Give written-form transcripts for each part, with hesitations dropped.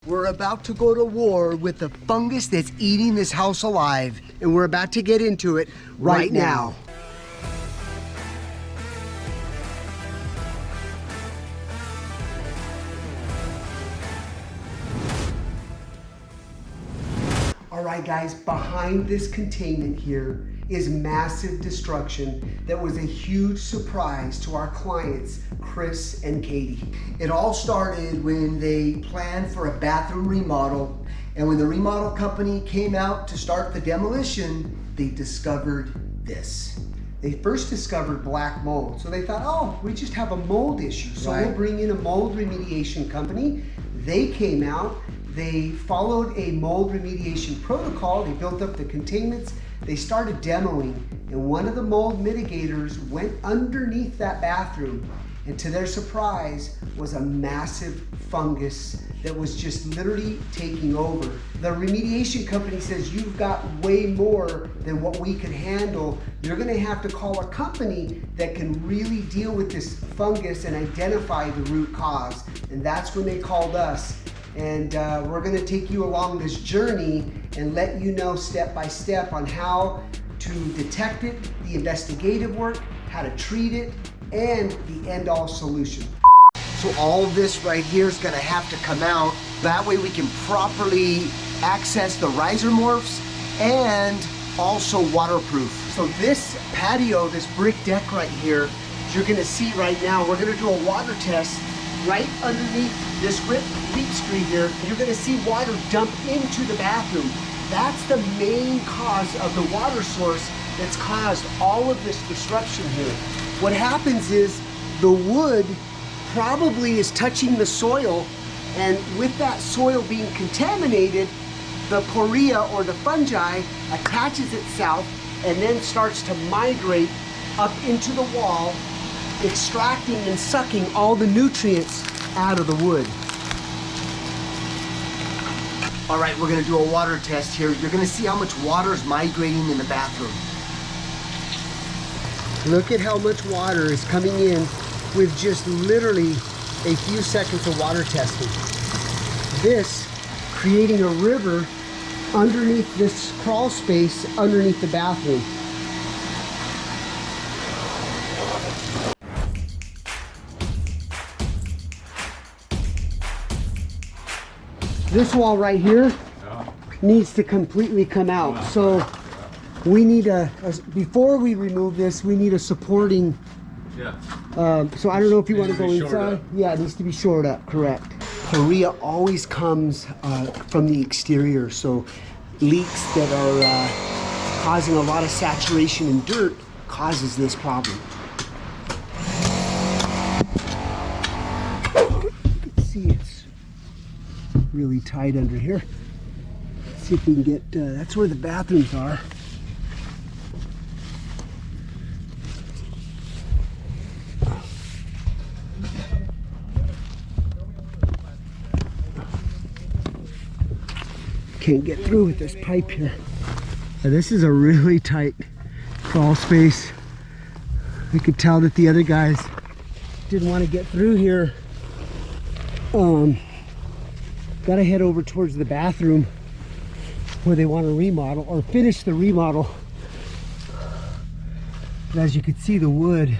We're about to go to war with the fungus that's eating this house alive, and we're about to get into it right now. All right, guys, behind this containment here is massive destruction that was a huge surprise to our clients, Chris and Katie. It all started when they planned for a bathroom remodel, and when the remodel company came out to start the demolition, they discovered this. They first discovered black mold, so they thought, oh, we just have a mold issue, so we'll bring in a mold remediation company. They came out, they followed a mold remediation protocol, they built up the containments, they started demoing, and one of the mold mitigators went underneath that bathroom, and to their surprise was a massive fungus that was just literally taking over. The remediation company says, you've got way more than what we can handle. You're gonna have to call a company that can really deal with this fungus and identify the root cause. And that's when they called us. And we're gonna take you along this journey and let you know step by step on how to detect it, the investigative work, how to treat it, and the end-all solution. So all of this right here is gonna have to come out. That way we can properly access the riser morphs and also waterproof. So this patio, this brick deck right here, as you're gonna see right now, we're gonna do a water test right underneath this leak screen here. You're gonna see water dump into the bathroom. That's the main cause of the water source that's caused all of this disruption here. What happens is the wood probably is touching the soil, and with that soil being contaminated, the poria or the fungi attaches itself and then starts to migrate up into the wall, extracting and sucking all the nutrients out of the wood. All right, we're gonna do a water test here. You're gonna see how much water is migrating in the bathroom. Look at how much water is coming in with just literally a few seconds of water testing. This creating a river underneath this crawl space underneath the bathroom. This wall right here needs to completely come out. So we need before we remove this, we need a supporting. So I don't know if you want to go inside. Yeah, it needs to be shored up, correct. Poria always comes from the exterior. So leaks that are causing a lot of saturation in dirt causes this problem. You can see it's really tight under here. Let's see if we can get, that's where the bathrooms are. Can't get through with this pipe here. Now, this is a really tight crawl space. I could tell that the other guys didn't want to get through here. Gotta head over towards the bathroom where they want to remodel or finish the remodel. But as you can see, the wood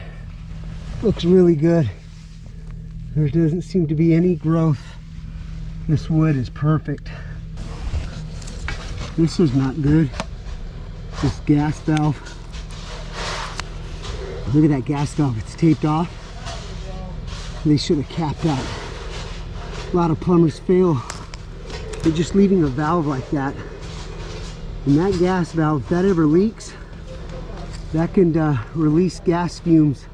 looks really good. There doesn't seem to be any growth. This wood is perfect. This is not good. This gas valve. Look at that gas valve, it's taped off. They should have capped out. A lot of plumbers fail. They're just leaving a valve like that. And that gas valve, if that ever leaks, that can release gas fumes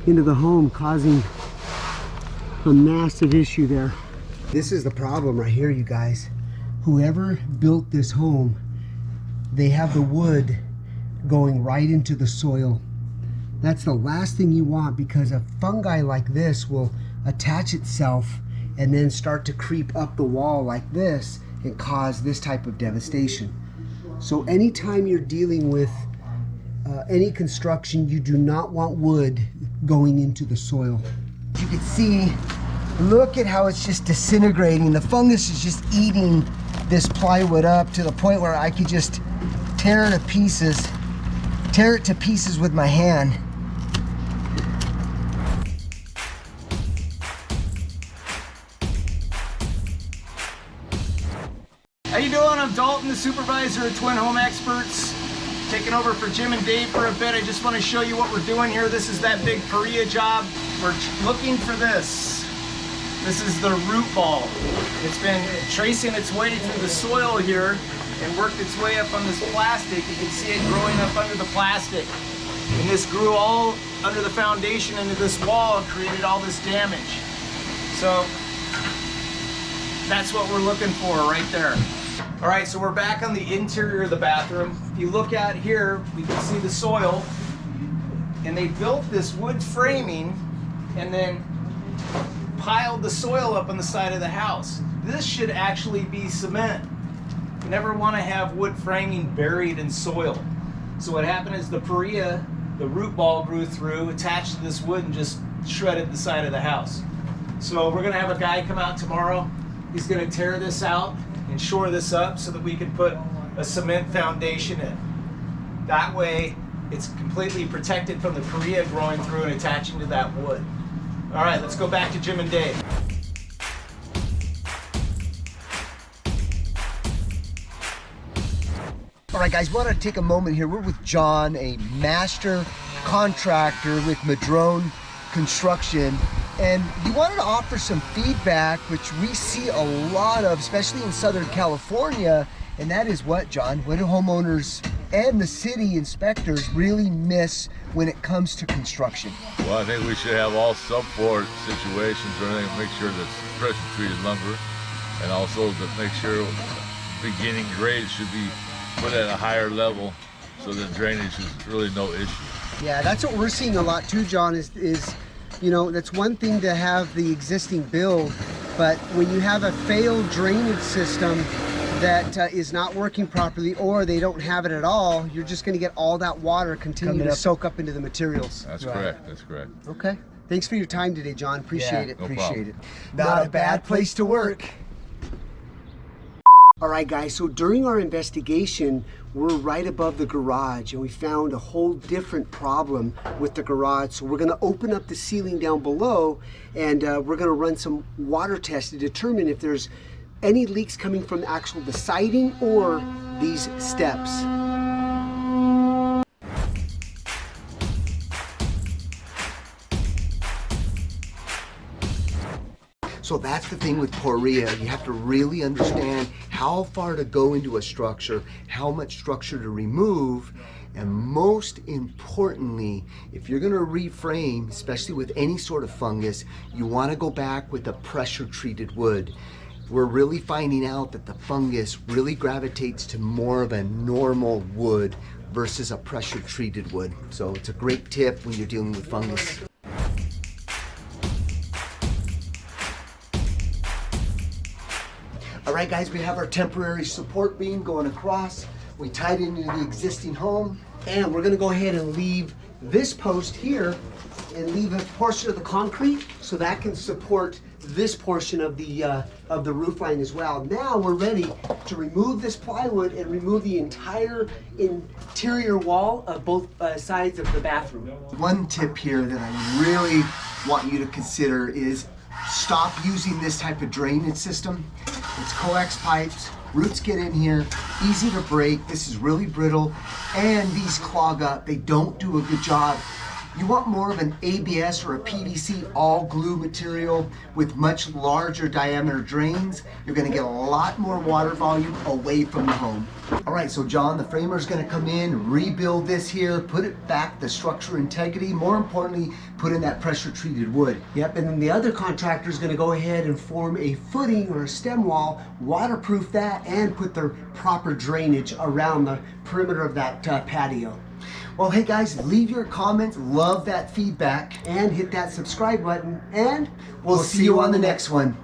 into the home, causing a massive issue there. This is the problem right here, you guys. Whoever built this home, they have the wood going right into the soil. That's the last thing you want, because a fungi like this will attach itself and then start to creep up the wall like this and cause this type of devastation. So anytime you're dealing with any construction, you do not want wood going into the soil. You can see Look at how it's just disintegrating. The fungus is just eating this plywood up to the point where I could just tear it to pieces with my hand. How you doing? I'm Dalton, the supervisor of Twin Home Experts. Taking over for Jim and Dave for a bit. I just want to show you what we're doing here. This is that big Perea job. We're looking for this. This is the root ball. It's been tracing its way through the soil here and worked its way up on this plastic. You can see it growing up under the plastic. And this grew all under the foundation into this wall and created all this damage. So that's what we're looking for right there. All right, so we're back on the interior of the bathroom. If you look out here, we can see the soil. And they built this wood framing and then piled the soil up on the side of the house. This should actually be cement. You never want to have wood framing buried in soil. So what happened is the Perea, the root ball grew through, attached to this wood and just shredded the side of the house. So we're gonna have a guy come out tomorrow. He's gonna tear this out and shore this up so that we can put a cement foundation in. That way, it's completely protected from the Perea growing through and attaching to that wood. All right, let's go back to Jim and Dave. All right, guys, want to take a moment here. We're with John, a master contractor with Madrone Construction, and he wanted to offer some feedback, which we see a lot of, especially in Southern California, and that is what, John? What do homeowners and the city inspectors really miss when it comes to construction? Well, I think we should have all subfloor situations or anything, make sure that's pressure treated lumber, and also to make sure beginning grade should be put at a higher level so that drainage is really no issue. Yeah, that's what we're seeing a lot too, John, is you know, that's one thing to have the existing build, but when you have a failed drainage system that is not working properly, or they don't have it at all, you're just going to get all that water continue to soak up into the materials. That's correct, that's correct. Okay. Thanks for your time today, John. Appreciate it. No Appreciate problem. it. Not a bad place to work. All right, guys, so during our investigation, we're right above the garage and we found a whole different problem with the garage. So we're gonna open up the ceiling down below and we're gonna run some water tests to determine if there's any leaks coming from the siding or these steps. So that's the thing with Perea. You have to really understand how far to go into a structure, how much structure to remove, and most importantly, if you're gonna reframe, especially with any sort of fungus, you wanna go back with a pressure treated wood. We're really finding out that the fungus really gravitates to more of a normal wood versus a pressure treated wood. So it's a great tip when you're dealing with fungus. All right, guys, we have our temporary support beam going across. We tied it into the existing home, and we're gonna go ahead and leave this post here and leave a portion of the concrete so that can support this portion of the roof line as well. Now we're ready to remove this plywood and remove the entire interior wall of both sides of the bathroom. One tip here that I really want you to consider is stop using this type of drainage system. It's coax pipes, roots get in here, easy to break, this is really brittle, and these clog up, they don't do a good job. You want more of an ABS or a PVC all glue material with much larger diameter drains. You're gonna get a lot more water volume away from the home. All right, so John, the framer's gonna come in, rebuild this here, put it back, the structure integrity, more importantly, put in that pressure treated wood. Yep, and then the other contractor's gonna go ahead and form a footing or a stem wall, waterproof that, and put the proper drainage around the perimeter of that patio. Well, hey guys, leave your comments, love that feedback. And hit that subscribe button, and We'll see you on the next one.